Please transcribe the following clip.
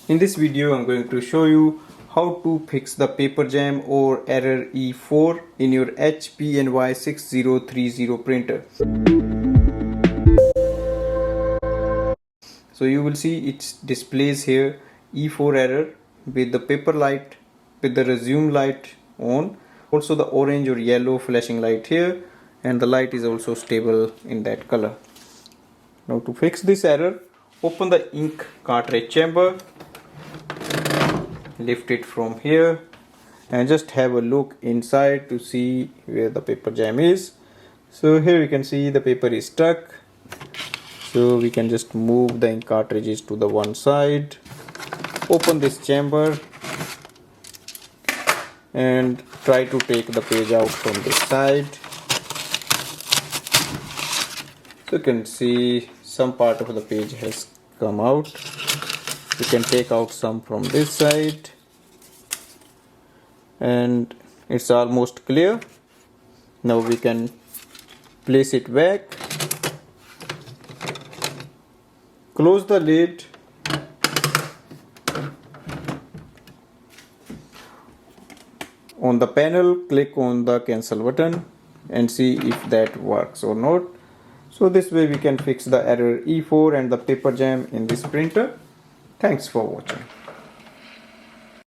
In this video I'm going to show you how to fix the paper jam or error E4 in your HPNY 6030 printer. So you will see it displays here E4 error with the paper light with the resume light on, also the orange or yellow flashing light here, and the light is also stable in that color. Now to fix this error, open the ink cartridge chamber, lift it from here and just have a look inside to see where the paper jam is. So here you can see the paper is stuck, so we can just move the ink cartridges to the one side, open this chamber and try to take the page out from this side. So you can see some part of the page has come out. You can take out some from this side and it's almost clear. Now we can place it back, close the lid, on the panel click on the cancel button and see if that works or not. So this way we can fix the error E4 and the paper jam in this printer. Thanks for watching.